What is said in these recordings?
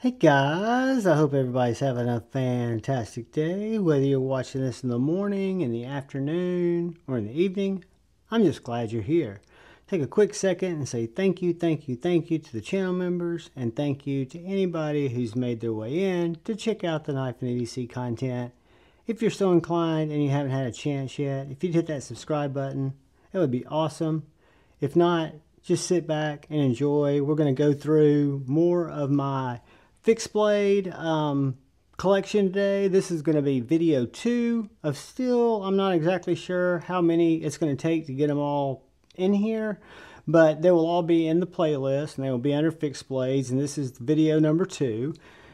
Hey guys, I hope everybody's having a fantastic day, whether you're watching this in the morning, in the afternoon, or in the evening. I'm just glad you're here. Take a quick second and say thank you to the channel members, and thank you to anybody who's made their way in to check out the knife and EDC content. If you're so inclined and you haven't had a chance yet, if you'd hit that subscribe button, it would be awesome. If not, just sit back and enjoy. We're going to go through more of my fixed blade collection today. This is going to be video 2 of still, I'm not exactly sure how many it's going to take to get them all in here, but they will all be in the playlist and they will be under fixed blades, and this is video number 2.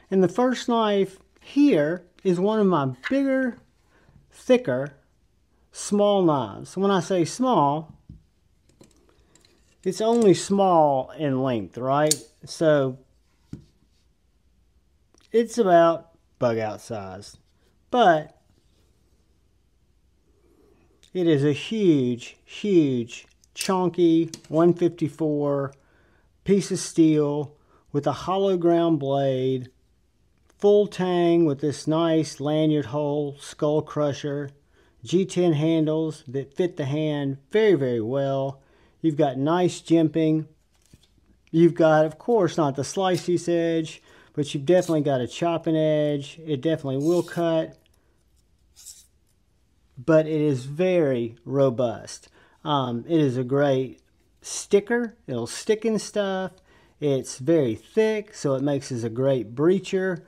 And the first knife here is one of my bigger, thicker, small knives. When I say small, it's only small in length, right? So it's about bug out size, but it is a huge, chunky 154 piece of steel with a hollow ground blade, full tang with this nice lanyard hole skull crusher, G10 handles that fit the hand very well. You've got nice jimping. You've got, of course, not the slicey edge, but you've definitely got a chopping edge. It definitely will cut, but it is very robust. It is a great sticker. It'll stick in stuff. It's very thick, so it makes it a great breacher.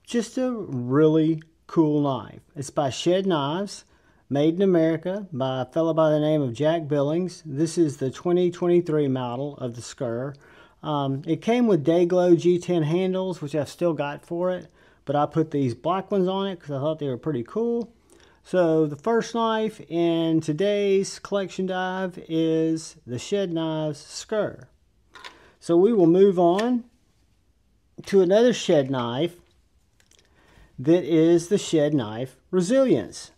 Just a really cool knife. It's by Jcal Knives, made in America by a fellow by the name of Jack Billings. This is the 2023 model of the Skur. It came with Day-Glo G10 handles, which I've still got for it, but I put these black ones on it because I thought they were pretty cool. So the first knife in today's collection dive is the Jcal Knives Skur. So we will move on to another Jcal knife that is the Jcal Knife Resilience.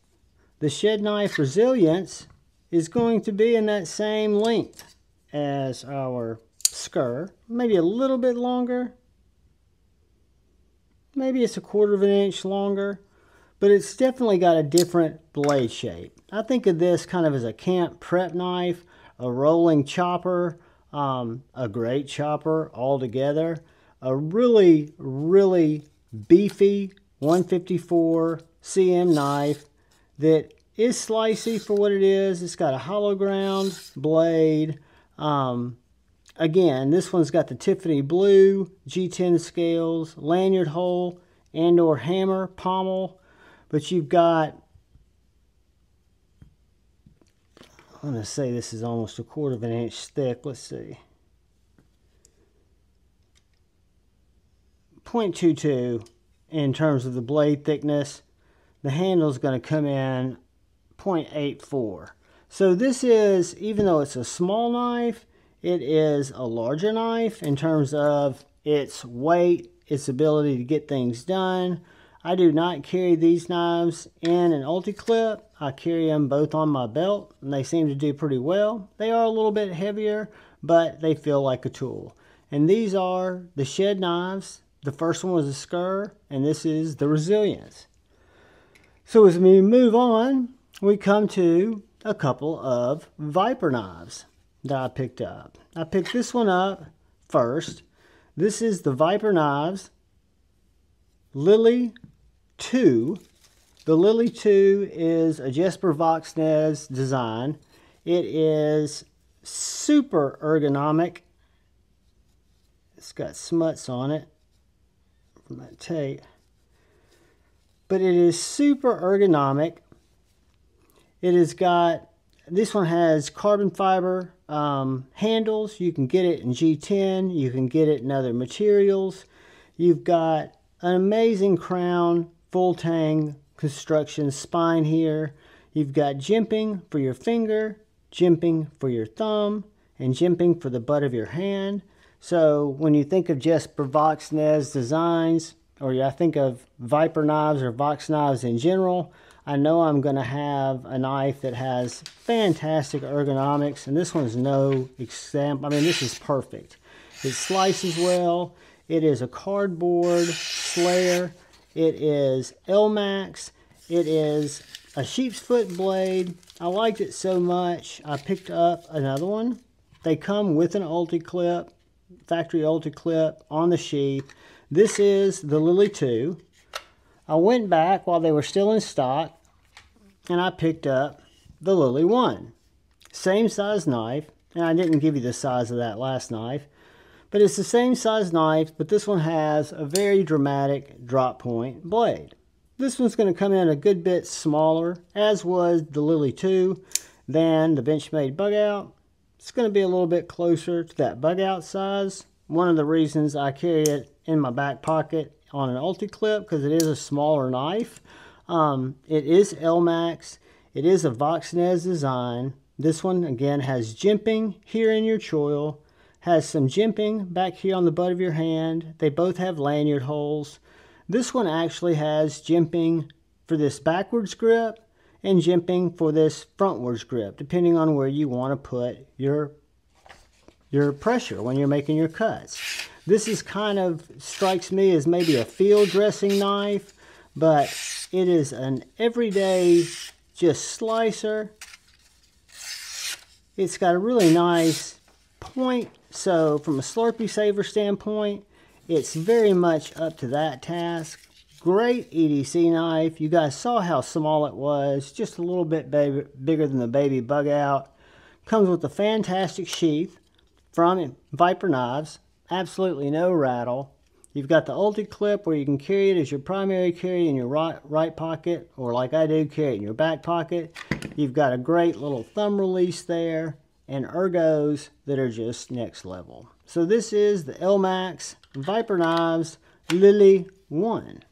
The Jcal Knife Resilience is going to be in that same length as our Skur, maybe a little bit longer. Maybe it's a 1/4 of an inch longer, but it's definitely got a different blade shape. I think of this kind of as a camp prep knife, a rolling chopper, a great chopper altogether, a really beefy 154 cm knife that is slicey for what it is. It's got a hollow ground blade. Again, this one's got the Tiffany blue G10 scales, lanyard hole and or hammer pommel, but you've got, I'm going to say this is almost a 1/4 of an inch thick. Let's see. 0.22 in terms of the blade thickness. The handle is going to come in 0.84. So this is, even though it's a small knife, it is a larger knife in terms of its weight, its ability to get things done. I do not carry these knives in an ulti-clip. I carry them both on my belt, and they seem to do pretty well. They are a little bit heavier, but they feel like a tool. And these are the Jcal Knives. The first one was a Skur, and this is the Resilience. So as we move on, we come to a couple of Viper knives that I picked up. I picked this one up first. This is the Viper Knives Lille 2. The Lille 2 is a Jesper Voxnäs design. It is super ergonomic. It's got smuts on it from that tape, but it is super ergonomic. It has got, this one has carbon fiber handles. You can get it in G10. You can get it in other materials. You've got an amazing crown, full tang construction spine here. You've got jimping for your finger, jimping for your thumb, and jimping for the butt of your hand. So when you think of Jesper Voxnäs designs, or I think of Viper knives or Vox knives in general, I know I'm going to have a knife that has fantastic ergonomics, and this one's no example. I mean, this is perfect. It slices well. It is a cardboard slayer. It is L-Max. It is a sheep's foot blade. I liked it so much, I picked up another one. They come with an ulti clip, factory ulti clip on the sheath. This is the Lille 2. I went back while they were still in stock, and I picked up the Lille 1. Same size knife, and I didn't give you the size of that last knife, but it's the same size knife, but this one has a very dramatic drop point blade. This one's going to come in a good bit smaller, as was the Lille 2, than the Benchmade bug out. It's going to be a little bit closer to that bug out size. One of the reasons I carry it in my back pocket on an ulti clip, because it is a smaller knife. It is L-Max. It is a Voxnez design. This one again has jimping here in your choil, has some jimping back here on the butt of your hand. They both have lanyard holes. This one actually has jimping for this backwards grip and jimping for this frontwards grip, depending on where you want to put your pressure when you're making your cuts. This is kind of, strikes me as maybe a field dressing knife, but it is an everyday just slicer. It's got a really nice point, so from a Slurpee saver standpoint, it's very much up to that task. Great EDC knife. You guys saw how small it was, just a little bit bigger than the baby bug out. Comes with a fantastic sheath from Viper Knives. Absolutely no rattle. You've got the ulti clip where you can carry it as your primary carry in your right pocket, or like I do, carry it in your back pocket. You've got a great little thumb release there, and ergos that are just next level. So this is the L-Max Viper Knives Lille 1.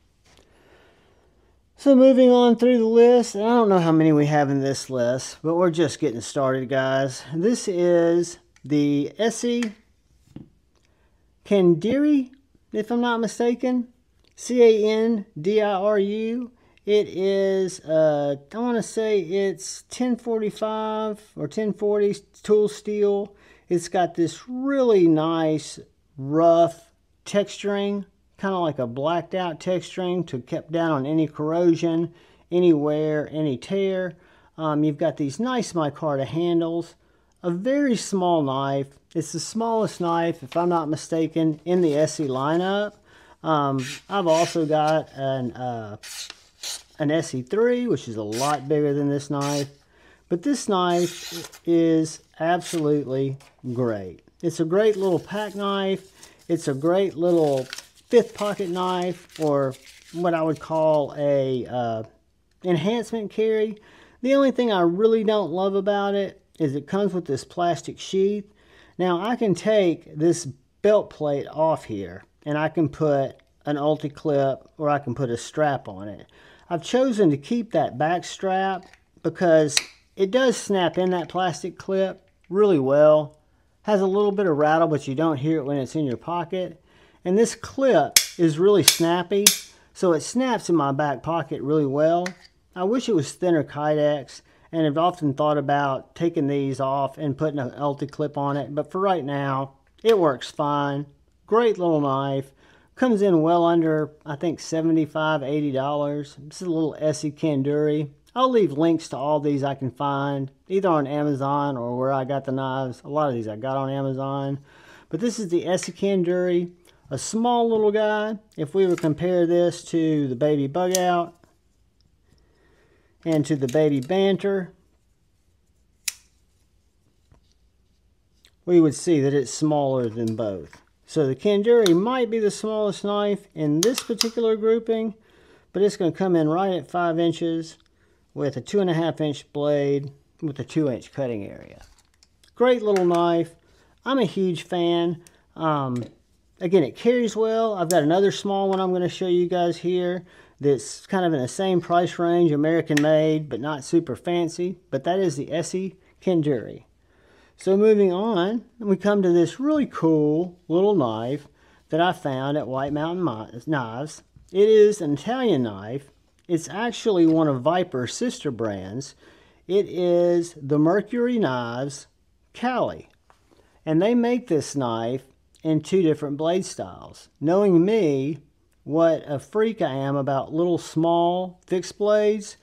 So moving on through the list, and I don't know how many we have in this list, but we're just getting started, guys. This is the Esee Caniru, if I'm not mistaken. Caniru. It is, I want to say it's 1045 or 1040 tool steel. It's got this really nice rough texturing, kind of like a blacked out texturing to keep down on any corrosion, any wear, any tear. You've got these nice micarta handles. A very small knife. It's the smallest knife, if I'm not mistaken, in the Esee lineup. I've also got an Esee 3, which is a lot bigger than this knife. But this knife is absolutely great. It's a great little pack knife. It's a great little fifth pocket knife, or what I would call a enhancement carry. The only thing I really don't love about it is it comes with this plastic sheath. Now I can take this belt plate off here and I can put an ulti clip, or I can put a strap on it. I've chosen to keep that back strap because it does snap in that plastic clip really well. Has a little bit of rattle, but you don't hear it when it's in your pocket. And this clip is really snappy, so it snaps in my back pocket really well. I wish it was thinner Kydex, and I've often thought about taking these off and putting an ulti clip on it, but for right now, it works fine. Great little knife. Comes in well under, I think, $75, $80. This is a little Esee Caniru. I'll leave links to all these I can find, either on Amazon or where I got the knives. A lot of these I got on Amazon. But this is the Esee Caniru. A small little guy. If we would compare this to the baby bug out and to the baby banter, we would see that it's smaller than both. So the Caniru might be the smallest knife in this particular grouping, but it's going to come in right at 5 inches with a 2.5 inch blade with a 2-inch cutting area. Great little knife. I'm a huge fan. Again, it carries well. I've got another small one I'm going to show you guys here that's kind of in the same price range, American made, but not super fancy. But that is the Esee Caniru. So moving on, we come to this really cool little knife that I found at White Mountain Knives. It is an Italian knife. It's actually one of Viper's sister brands. It is the Mercury Knives Kali. And they make this knife in 2 different blade styles. Knowing me, what a freak I am about little small fixed blades,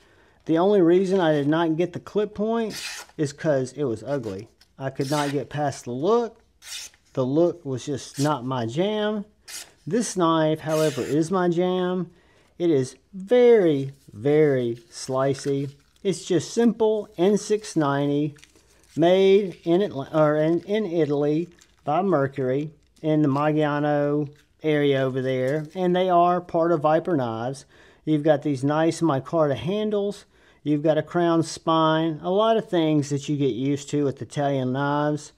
the only reason I did not get the clip point is because it was ugly. I could not get past the look. The look was just not my jam. This knife, however, is my jam. It is very, very slicey. It's just simple N690, made in Italy by Mercury in the Magliano area over there, and they are part of Viper Knives. You've got these nice micarta handles. You've got a crown spine, a lot of things that you get used to with Italian knives.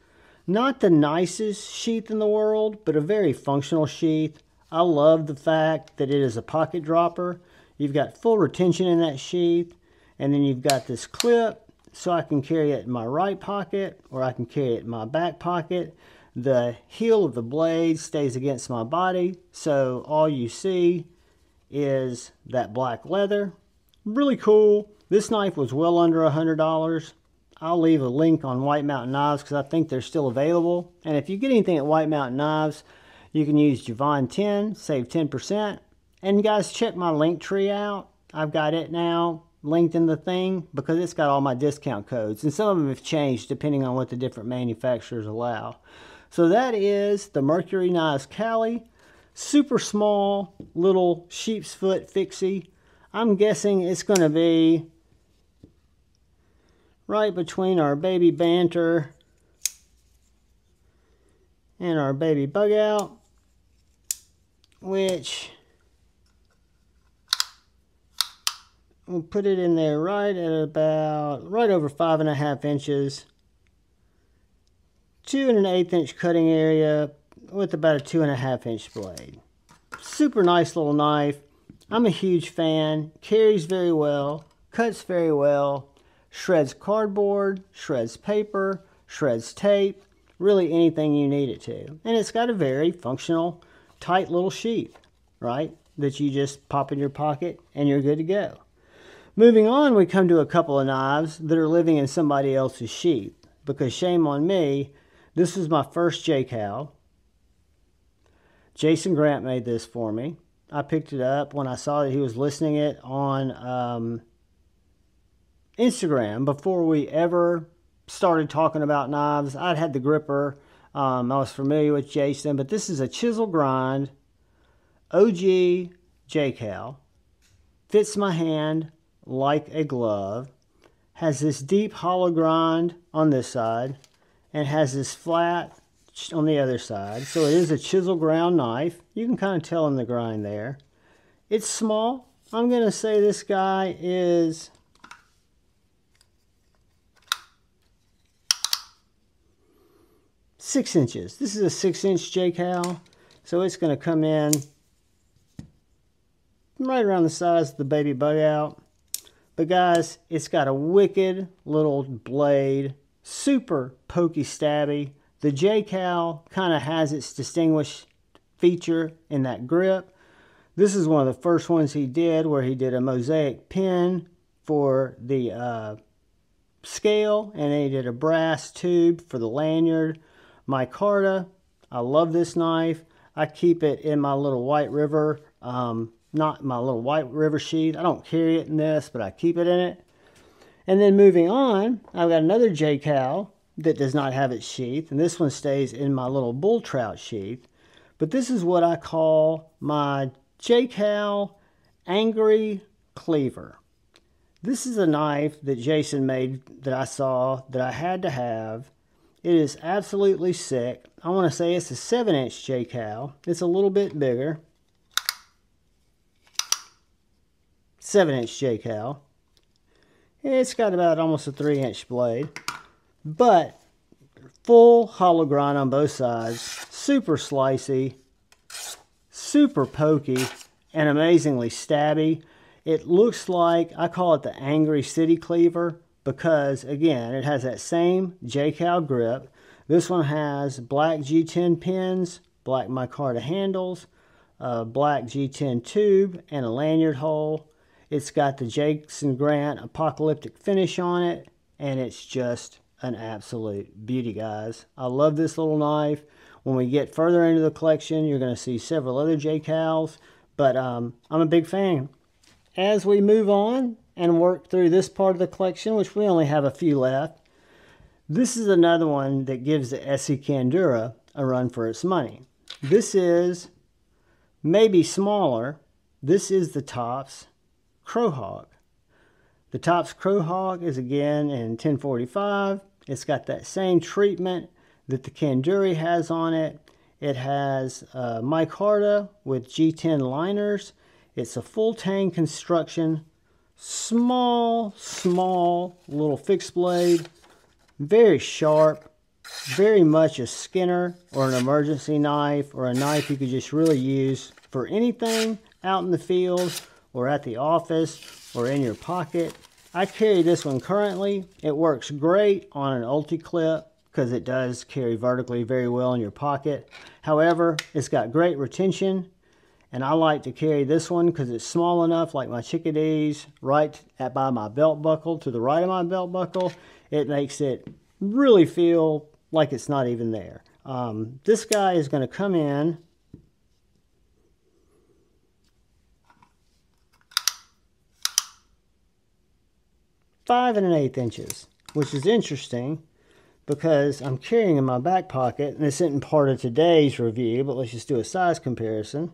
Not the nicest sheath in the world, but a very functional sheath. I love the fact that it is a pocket dropper. You've got full retention in that sheath, and then you've got this clip, so I can carry it in my right pocket, or I can carry it in my back pocket. The heel of the blade stays against my body, so all you see is that black leather. Really cool. This knife was well under $100. I'll leave a link on White Mountain Knives because I think they're still available. And if you get anything at White Mountain Knives, you can use Javon10, save 10%. And guys, check my link tree out. I've got it now linked in the thing because it's got all my discount codes. And some of them have changed depending on what the different manufacturers allow. So that is the Mercury Knives Kali. Super small little sheep's foot fixie. I'm guessing it's going to be right between our baby banter and our baby bug out, which we'll put it in there right at about right over 5.5 inches. 2 1/8 inch cutting area with about a 2.5 inch blade. Super nice little knife. I'm a huge fan. Carries very well, cuts very well, shreds cardboard, shreds paper, shreds tape, really anything you need it to. And it's got a very functional, tight little sheath, right? That you just pop in your pocket and you're good to go. Moving on, we come to a couple of knives that are living in somebody else's sheath. Because shame on me, this was my first JKal. Jason Grant made this for me. I picked it up when I saw that he was listing it on Instagram before we ever started talking about knives. I'd had the gripper. I was familiar with Jason, but this is a chisel grind OG JKal. Fits my hand like a glove. Has this deep hollow grind on this side and has this flat on the other side. So it is a chisel ground knife. You can kind of tell in the grind there. It's small. I'm going to say this guy is six inches. This is a 6-inch JKal, so it's going to come in right around the size of the baby bug out. But guys, it's got a wicked little blade, super pokey stabby. The JKal kind of has its distinguished feature in that grip. This is one of the first ones he did where he did a mosaic pin for the scale, and then he did a brass tube for the lanyard. Micarta, I love this knife. I keep it in my little White River, not my little White River sheath. I don't carry it in this, but I keep it in it. And then moving on, I've got another JKal that does not have its sheath, and this one stays in my little bull trout sheath. But this is what I call my JKal Angry Cleaver. This is a knife that Jason made that I saw that I had to have. It is absolutely sick. I want to say it's a 7-inch JKal. It's a little bit bigger. 7-inch JKal. It's got about almost a 3-inch blade. But full hollow grind on both sides. Super slicey. Super pokey. And amazingly stabby. It looks like, I call it the Angry City Cleaver, because again, it has that same JKal grip. This one has black G10 pins, black micarta handles, black G10 tube, and a lanyard hole. It's got the Jason Grant apocalyptic finish on it, and it's just an absolute beauty, guys. I love this little knife. When we get further into the collection, you're going to see several other JKals, but I'm a big fan. As we move on and work through this part of the collection, which we only have a few left, this is another one that gives the Esee Caniru a run for its money. This is maybe smaller. This is the Tops CRO Hawk. The Tops CRO Hawk is again in 1045. It's got that same treatment that the Caniru has on it. It has micarta with G10 liners. It's a full tang construction, small little fixed blade, very sharp, very much a Skinner or an emergency knife, or a knife you could just really use for anything out in the field or at the office or in your pocket. I carry this one currently. It works great on an ulti-clip because it does carry vertically very well in your pocket. However, it's got great retention, and I like to carry this one because it's small enough, like my chickadees, right by my belt buckle, to the right of my belt buckle. It makes it really feel like it's not even there. This guy is going to come in five and an eighth inches, which is interesting because I'm carrying in my back pocket, and this isn't part of today's review, but let's just do a size comparison.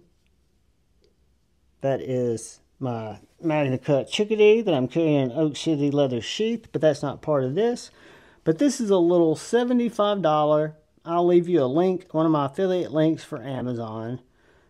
That is my Magna Cut Chickadee that I'm carrying in an Oak City leather sheath, but that's not part of this. But this is a little $75. I'll leave you a link, one of my affiliate links for Amazon.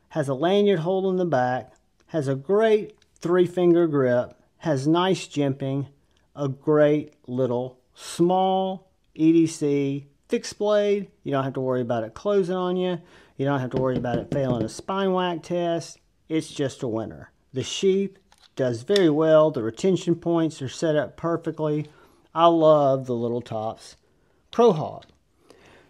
Has a lanyard hole in the back, has a great 3-finger grip, has nice jimping, a great little small EDC fixed blade. You don't have to worry about it closing on you. You don't have to worry about it failing a spine whack test. It's just a winner. The sheath does very well. The retention points are set up perfectly. I love the little Tops CRO Hawk.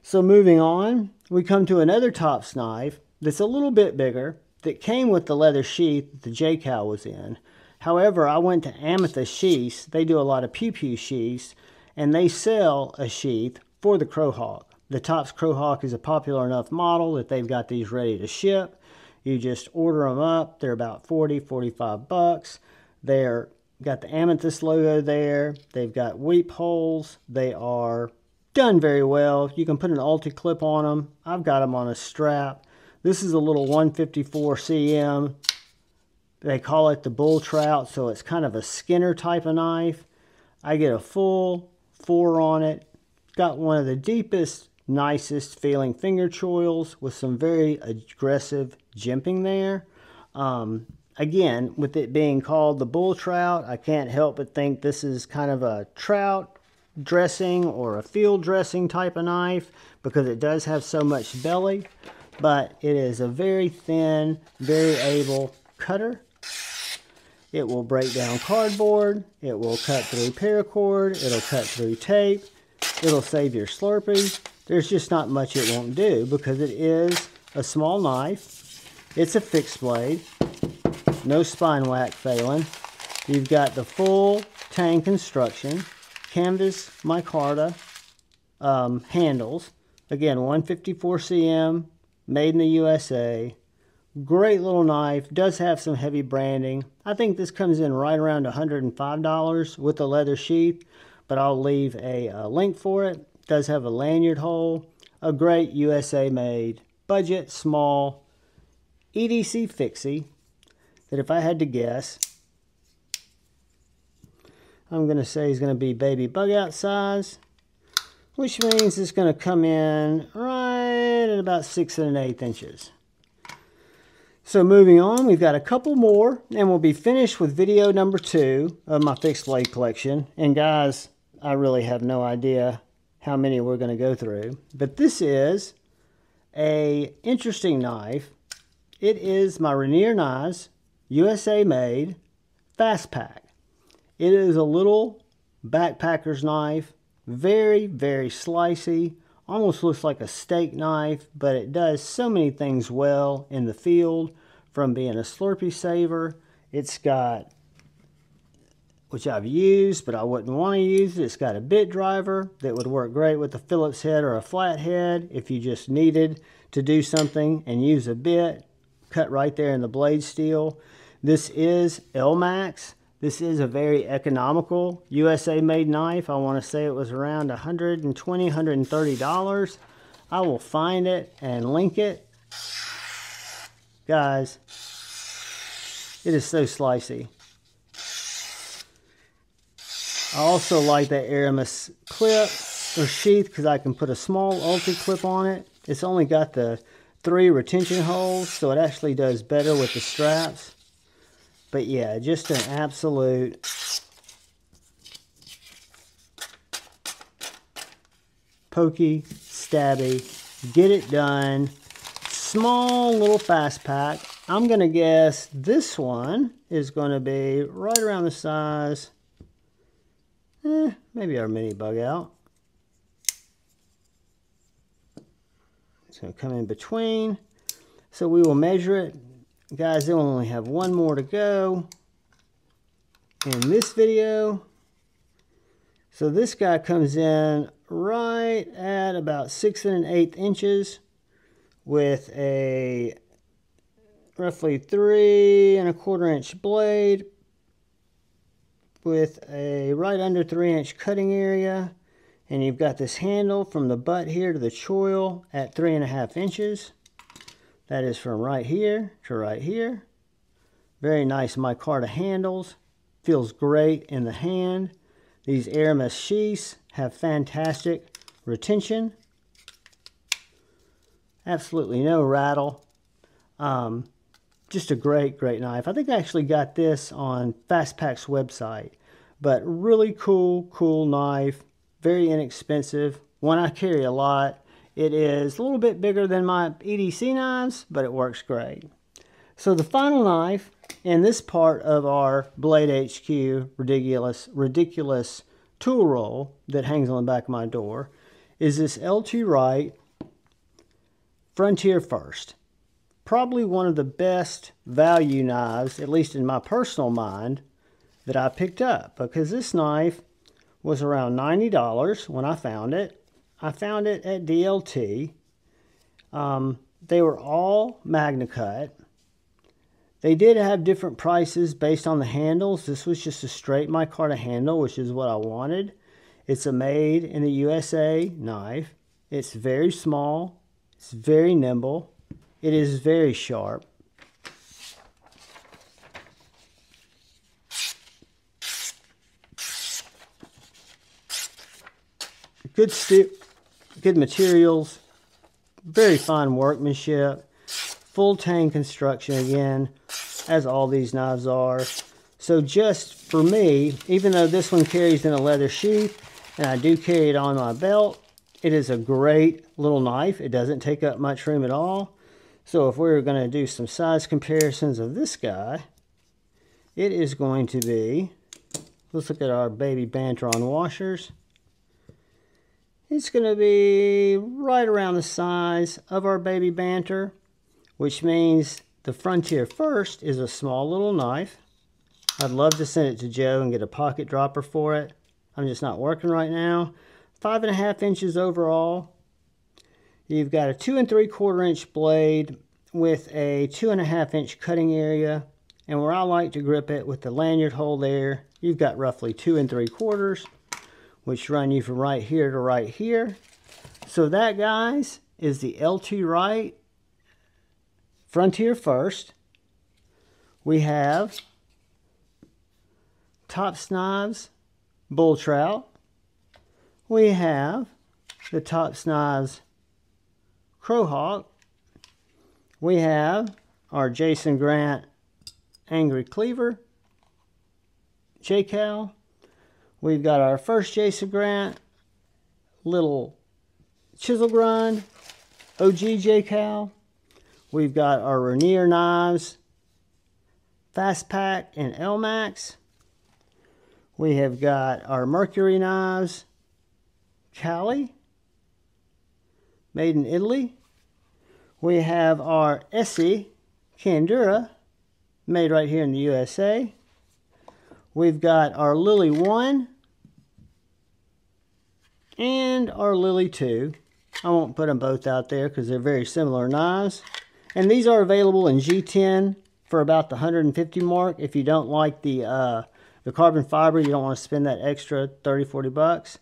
So moving on, we come to another Tops knife that's a little bit bigger, that came with the leather sheath that the JKal was in. However, I went to Amethyst Sheaths. They do a lot of pew-pew sheaths, and they sell a sheath for the CRO Hawk. The Tops CRO Hawk is a popular enough model that they've got these ready to ship. You just order them up. They're about 40, 45 bucks. They're got the Amethyst logo there. They've got weep holes. They are done very well. You can put an ulti clip on them. I've got them on a strap. This is a little 154 cm. They call it the bull trout, so it's kind of a Skinner type of knife. I get a full 4 on it. Got one of the deepest, nicest feeling finger choils with some very aggressive jimping there. Again, with it being called the bull trout, I can't help but think this is kind of a trout dressing or a field dressing type of knife because it does have so much belly, but it is a very thin, very able cutter. It will break down cardboard. It will cut through paracord. It'll cut through tape. It'll save your Slurpee. There's just not much it won't do because it is a small knife. It's a fixed blade. No spine whack failing. You've got the full tang construction. Canvas micarta handles. Again, 154 cm. Made in the USA. Great little knife. Does have some heavy branding. I think this comes in right around $105 with the leather sheath, but I'll leave a link for it. Does have a lanyard hole. A great USA made, budget, small, EDC fixie that if I had to guess, I'm going to say is going to be baby bug out size, which means it's going to come in right at about 6 1/8 inches. So moving on, we've got a couple more, and we'll be finished with video number 2 of my fixed blade collection. And guys, I really have no idea how many we're going to go through. But this is a interesting knife. It is my Rainier Knives, USA made, Fasttrak. It is a little backpacker's knife, very, very slicey. Almost looks like a steak knife, but it does so many things well in the field, from being a Slurpee saver. It's got, which I've used, but I wouldn't want to use it. It's got a bit driver that would work great with a Phillips head or a flat head if you just needed to do something and use a bit. Cut right there in the blade steel. This is LMAX. This is a very economical USA made knife. I want to say it was around $120, $130. I will find it and link it. Guys, it is so slicey. I also like that Aramis clip or sheath because I can put a small ultra clip on it. It's only got the 3 retention holes, so it actually does better with the straps. But yeah, just an absolute pokey, stabby, get it done, small little fast pack. I'm going to guess this one is going to be right around the size, maybe our mini bug out. It's going to come in between. So we will measure it. Guys, they'll only have one more to go in this video. So this guy comes in right at about 6 1/8 inches with a roughly 3 1/4 inch blade with a right under 3 inch cutting area. And you've got this handle from the butt here to the choil at 3 1/2 inches. That is from right here to right here. Very nice micarta handles. Feels great in the hand. These Aramis sheaths have fantastic retention. Absolutely no rattle. Just a great, great knife. I think I actually got this on Fasttrak's website. But really cool, cool knife. Very inexpensive. One I carry a lot. It is a little bit bigger than my EDC knives, but it works great. So the final knife in this part of our Blade HQ ridiculous tool roll that hangs on the back of my door is this L2 Wright Frontier First. Probably one of the best value knives, at least in my personal mind, that I picked up, because this knife was around $90 when I found it. I found it at DLT. They were all Magna Cut. They did have different prices based on the handles. This was just a straight micarta handle, which is what I wanted. It's a made in the USA knife. It's very small. It's very nimble. It is very sharp. Good steel. Good materials, very fine workmanship, full tang construction again, as all these knives are. So just for me, even though this one carries in a leather sheath, and I do carry it on my belt, it is a great little knife. It doesn't take up much room at all. So if we're going to do some size comparisons of this guy, it is going to be, let's look at our baby Bantron washers. It's going to be right around the size of our baby Banter, which means the Frontier First is a small little knife. I'd love to send it to Joe and get a pocket dropper for it. I'm just not working right now. 5 1/2 inches overall. You've got a 2 3/4 inch blade with a 2 1/2 inch cutting area. And where I like to grip it with the lanyard hole there, you've got roughly 2 3/4, which run you from right here to right here. So that, guys, is the L2 Wright Frontier First. We have Tops Knives Bull Trout. We have the Tops Knives CRO Hawk. We have our Jason Grant Angry Cleaver JKal. We've got our first Jason Grant little chisel grind OG JKal. We've got our Rainier knives Fasttrak and LMAX. We have got our Mercury Knives Kali, made in Italy. We have our Esee Caniru, made right here in the USA. We've got our Lily 1 and our Lily 2. I won't put them both out there because they're very similar knives. And these are available in G10 for about the 150 mark. If you don't like the carbon fiber, you don't want to spend that extra 30-40 bucks.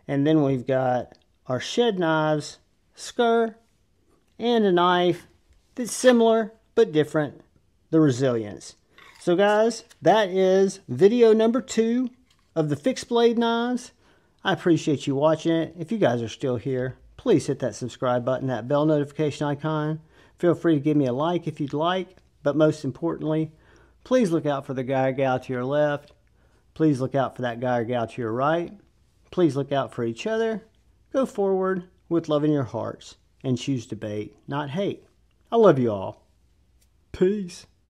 And then we've got our shed knives, Skur, and a knife that's similar but different, the Resilience. So guys, that is video number 2 of the fixed blade knives. I appreciate you watching it. If you guys are still here, please hit that subscribe button, that bell notification icon. Feel free to give me a like if you'd like, but most importantly, please look out for the guy or gal to your left. Please look out for that guy or gal to your right. Please look out for each other. Go forward with love in your hearts and choose debate, not hate. I love you all. Peace.